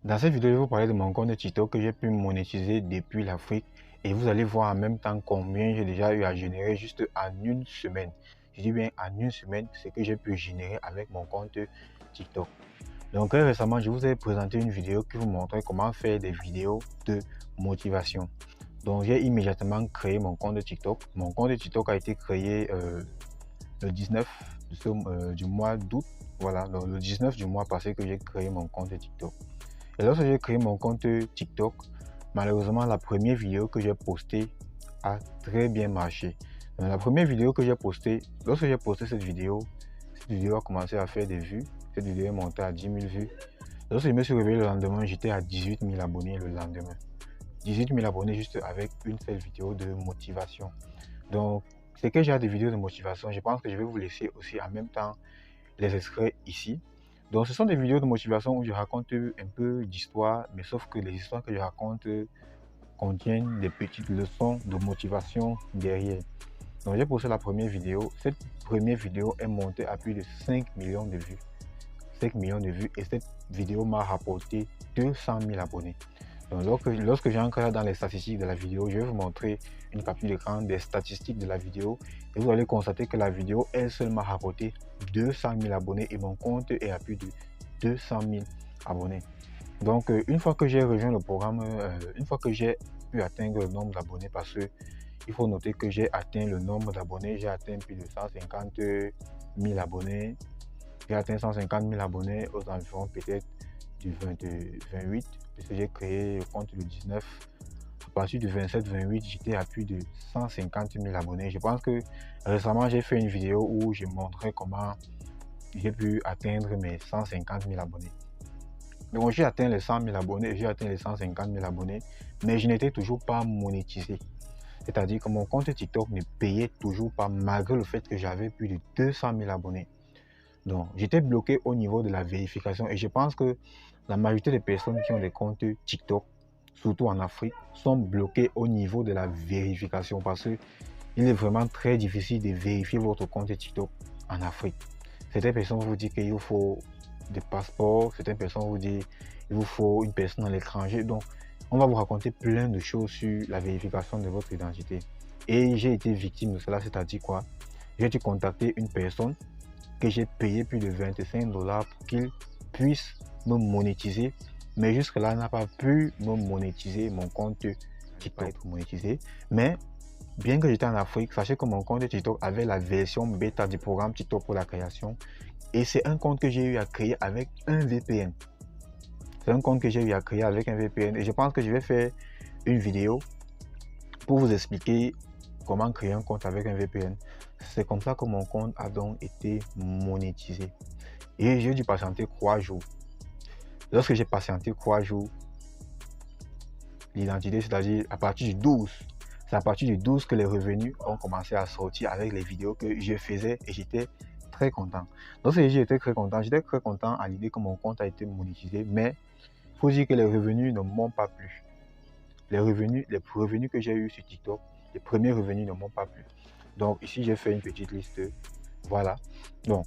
Dans cette vidéo, je vais vous parler de mon compte TikTok que j'ai pu monétiser depuis l'Afrique et vous allez voir en même temps combien j'ai déjà eu à générer juste en une semaine. Je dis bien en une semaine, ce que j'ai pu générer avec mon compte TikTok. Donc très récemment, je vous ai présenté une vidéo qui vous montrait comment faire des vidéos de motivation. Donc j'ai immédiatement créé mon compte TikTok. Mon compte TikTok a été créé le 19 du mois d'août. Voilà, donc le 19 du mois passé que j'ai créé mon compte TikTok. Et lorsque j'ai créé mon compte TikTok, malheureusement, la première vidéo que j'ai postée a très bien marché. Donc, la première vidéo que j'ai postée, lorsque j'ai posté cette vidéo a commencé à faire des vues. Cette vidéo est montée à 10 000 vues. Lorsque je me suis réveillé le lendemain, j'étais à 18 000 abonnés le lendemain. 18 000 abonnés juste avec une seule vidéo de motivation. Donc, c'est que j'ai des vidéos de motivation. Je pense que je vais vous laisser aussi en même temps les extraits ici. Donc, ce sont des vidéos de motivation où je raconte un peu d'histoire, mais sauf que les histoires que je raconte contiennent des petites leçons de motivation derrière. Donc, j'ai posté la première vidéo. Cette première vidéo est montée à plus de 5 millions de vues. 5 millions de vues et cette vidéo m'a rapporté 200 000 abonnés. Donc, lorsque j'entre dans les statistiques de la vidéo, je vais vous montrer une capture d'écran des statistiques de la vidéo et vous allez constater que la vidéo, elle seule m'a rapporté 200 000 abonnés et mon compte est à plus de 200 000 abonnés. Donc, une fois que j'ai rejoint le programme, une fois que j'ai pu atteindre le nombre d'abonnés, parce que il faut noter que j'ai atteint le nombre d'abonnés, j'ai atteint plus de 150 000 abonnés. J'ai atteint 150 000 abonnés aux environs peut-être du 28, puisque j'ai créé le compte le 19. À partir du 27-28, j'étais à plus de 150 000 abonnés. Je pense que récemment, j'ai fait une vidéo où je montrais comment j'ai pu atteindre mes 150 000 abonnés. Donc, j'ai atteint les 100 000 abonnés, j'ai atteint les 150 000 abonnés, mais je n'étais toujours pas monétisé. C'est-à-dire que mon compte TikTok ne payait toujours pas, malgré le fait que j'avais plus de 200 000 abonnés. Donc, j'étais bloqué au niveau de la vérification et je pense que la majorité des personnes qui ont des comptes TikTok, surtout en Afrique, sont bloquées au niveau de la vérification parce qu'il est vraiment très difficile de vérifier votre compte TikTok en Afrique. Certaines personnes vous disent qu'il vous faut des passeports, certaines personnes vous disent qu'il vous faut une personne à l'étranger. Donc, on va vous raconter plein de choses sur la vérification de votre identité. Et j'ai été victime de cela, c'est-à-dire quoi? J'ai dû contacter une personne que j'ai payé plus de 25 $ pour qu'il puisse me monétiser. Mais jusque-là, n'a pas pu me monétiser mon compte TikTok être monétisé. Mais bien que j'étais en Afrique, sachez que mon compte TikTok avait la version bêta du programme TikTok pour la création. Et c'est un compte que j'ai eu à créer avec un VPN. C'est un compte que j'ai eu à créer avec un VPN. Et je pense que je vais faire une vidéo pour vous expliquer comment créer un compte avec un VPN. C'est comme ça que mon compte a donc été monétisé. Et j'ai dû patienter 3 jours. Lorsque j'ai patienté 3 jours, l'identité, c'est-à-dire à partir du 12, c'est à partir du 12 que les revenus ont commencé à sortir avec les vidéos que je faisais et j'étais très content. Donc j'étais très content à l'idée que mon compte a été monétisé, mais il faut dire que les revenus ne m'ont pas plu. Les revenus que j'ai eu sur TikTok, les premiers revenus ne m'ont pas plu. Donc ici, j'ai fait une petite liste. Voilà. Donc,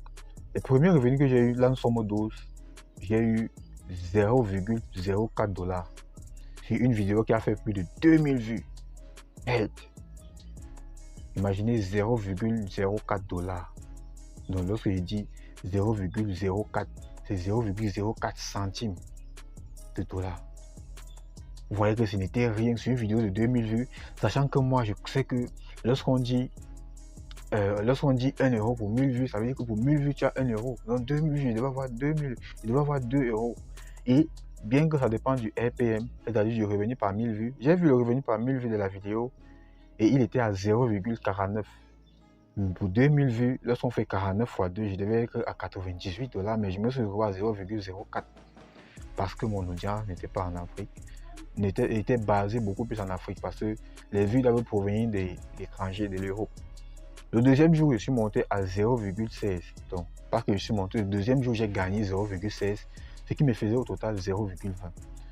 les premiers revenus que j'ai eu, là nous sommes au 12, j'ai eu 0,04 $ sur une vidéo qui a fait plus de 2000 vues. Hey. Imaginez 0,04 $. Donc lorsque je dis 0,04, c'est 0,04 centimes de dollars. Vous voyez que ce n'était rien sur une vidéo de 2000 vues, sachant que moi je sais que lorsqu'on dit 1 € pour 1000 vues, ça veut dire que pour 1000 vues tu as 1 €. Donc 2000 vues, je devais avoir 2000, je devais avoir 2 €. Et bien que ça dépend du RPM, c'est-à-dire du revenu par 1000 vues, j'ai vu le revenu par 1000 vues de la vidéo et il était à 0,49. Pour 2000 vues, lorsqu'on fait 49 fois 2, je devais être à 98 $, mais je me suis retrouvé à 0,04 parce que mon audience n'était pas en Afrique. Était basé beaucoup plus en Afrique parce que les vues doivent provenir des étrangers, de l'Europe. Le deuxième jour, je suis monté à 0,16. Donc, parce que je suis monté, le deuxième jour, j'ai gagné 0,16, ce qui me faisait au total 0,20.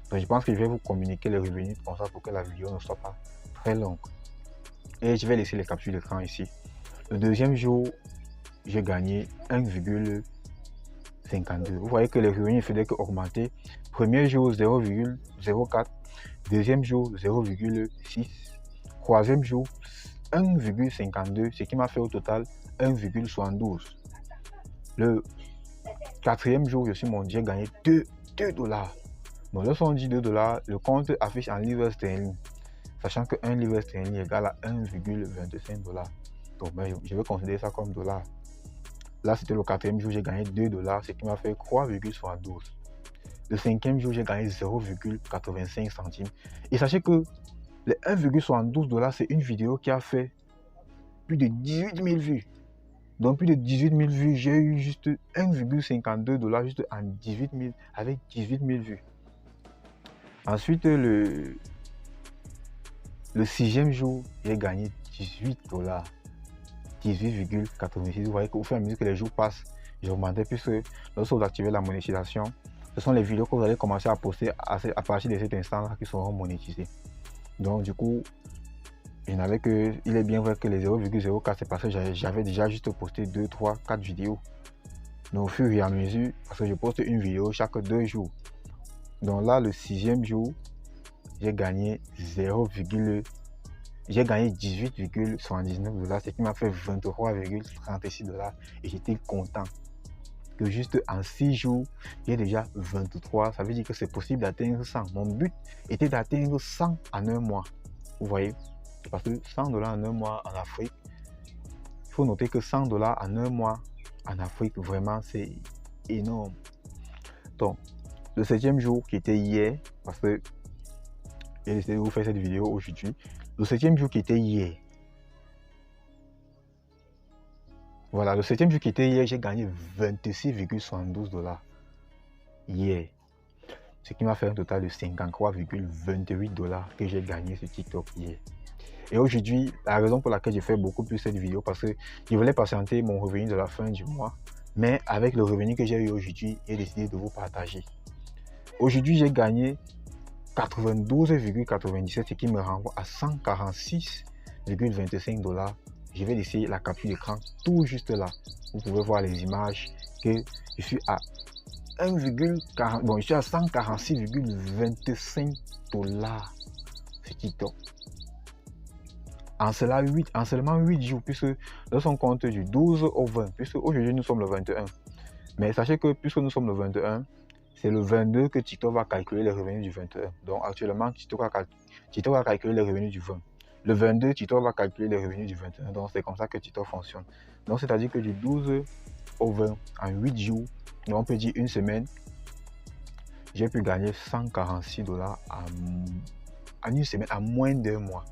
Donc, je pense que je vais vous communiquer les revenus comme ça pour que la vidéo ne soit pas très longue. Et je vais laisser les captures d'écran ici. Le deuxième jour, j'ai gagné 1,52. Vous voyez que les revenus ne faisaient qu'augmenter. Premier jour 0,04, deuxième jour 0,6, troisième jour 1,52, ce qui m'a fait au total 1,72. Le quatrième jour, je suis monté, j'ai gagné 2 dollars. Donc, lorsqu'on dit 2 dollars, le compte affiche en livres sterling, sachant que 1 livre sterling égale à 1,25 dollars. Donc, je vais considérer ça comme dollars. Là, c'était le quatrième jour, j'ai gagné 2 dollars, ce qui m'a fait 3,72. Le cinquième jour, j'ai gagné 0,85 centimes. Et sachez que les 1,72 dollars, c'est une vidéo qui a fait plus de 18 000 vues. Donc, plus de 18 000 vues, j'ai eu juste 1,52 dollars, juste en 18 000, avec 18 000 vues. Ensuite, le sixième jour, j'ai gagné 18 dollars. 18,86. Vous voyez qu'au fur et à mesure que les jours passent, j'augmentais puisque lorsque vous activez la monétisation, ce sont les vidéos que vous allez commencer à poster à partir de cet instant-là qui seront monétisées. Donc, du coup, il est bien vrai que les 0,04, c'est parce que j'avais déjà juste posté 2, 3, 4 vidéos. Donc, au fur et à mesure, parce que je poste une vidéo chaque 2 jours. Donc là, le sixième jour, j'ai gagné 18,79 dollars, ce qui m'a fait 23,36 dollars. Et j'étais content que juste en 6 jours, j'ai déjà 23. Ça veut dire que c'est possible d'atteindre 100. Mon but était d'atteindre 100 en un mois. Vous voyez? Parce que 100 dollars en un mois en Afrique, il faut noter que 100 dollars en un mois en Afrique, vraiment, c'est énorme. Donc, le septième jour qui était hier, parce que j'ai décidé de vous faire cette vidéo aujourd'hui. Le septième jour qui était hier. Voilà, le septième jour qui était hier, j'ai gagné 26,72 dollars. Hier. Ce qui m'a fait un total de 53,28 dollars que j'ai gagné sur TikTok hier. Et aujourd'hui, la raison pour laquelle j'ai fait beaucoup plus cette vidéo, parce que je voulais patienter mon revenu de la fin du mois. Mais avec le revenu que j'ai eu aujourd'hui, j'ai décidé de vous partager. Aujourd'hui, j'ai gagné 92,97, ce qui me renvoie à 146,25 dollars. Je vais laisser la capture d'écran tout juste là. Vous pouvez voir les images que je suis à 1,40. Bon, je suis à 146,25 dollars sur TikTok. En seulement 8 jours, puisque lorsqu'on compte du 12 au 20, puisque aujourd'hui nous sommes le 21. Mais sachez que puisque nous sommes le 21, c'est le 22 que TikTok va calculer les revenus du 21. Donc actuellement, TikTok va calculer les revenus du 20. Le 22, TikTok va calculer les revenus du 21. Donc c'est comme ça que TikTok fonctionne. Donc c'est-à-dire que du 12 au 20, en 8 jours, on peut dire une semaine, j'ai pu gagner 146 dollars en une semaine, à moins d'un mois.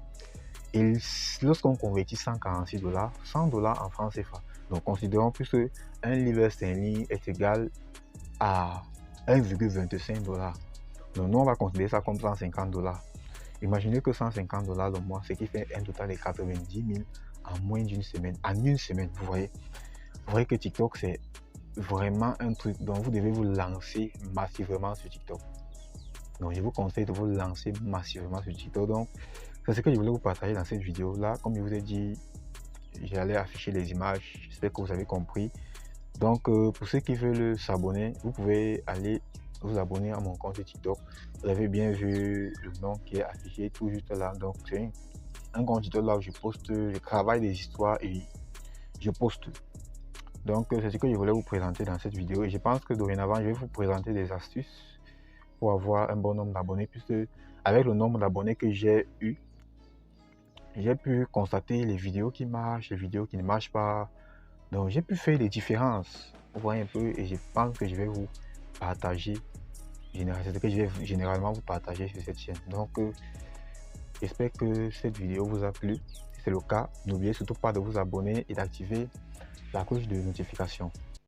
Et lorsqu'on convertit 146 dollars, 100 dollars en francs CFA. Donc considérons puisque un livre sterling est égal à 1,25 dollars. Donc nous on va considérer ça comme 150 dollars. Imaginez que 150 dollars le mois, ce qui fait un total de 90 000 en moins d'une semaine. En une semaine, vous voyez que TikTok c'est vraiment un truc dont vous devez vous lancer massivement sur TikTok. Donc je vous conseille de vous lancer massivement sur TikTok. Donc c'est ce que je voulais vous partager dans cette vidéo là. Comme je vous ai dit, j'allais afficher les images. J'espère que vous avez compris. Donc pour ceux qui veulent s'abonner, vous pouvez aller vous abonner à mon compte TikTok. Vous avez bien vu le nom qui est affiché tout juste là. Donc c'est un compte TikTok là où je poste le travail des histoires et je poste. Donc c'est ce que je voulais vous présenter dans cette vidéo. Et je pense que dorénavant, je vais vous présenter des astuces pour avoir un bon nombre d'abonnés. Puisque avec le nombre d'abonnés que j'ai eu, j'ai pu constater les vidéos qui marchent, les vidéos qui ne marchent pas. Donc j'ai pu faire les différences. Vous voyez un peu, et je pense que je vais vous partager. C'est ce que je vais généralement vous partager sur cette chaîne. Donc j'espère que cette vidéo vous a plu. Si c'est le cas, n'oubliez surtout pas de vous abonner et d'activer la cloche de notification.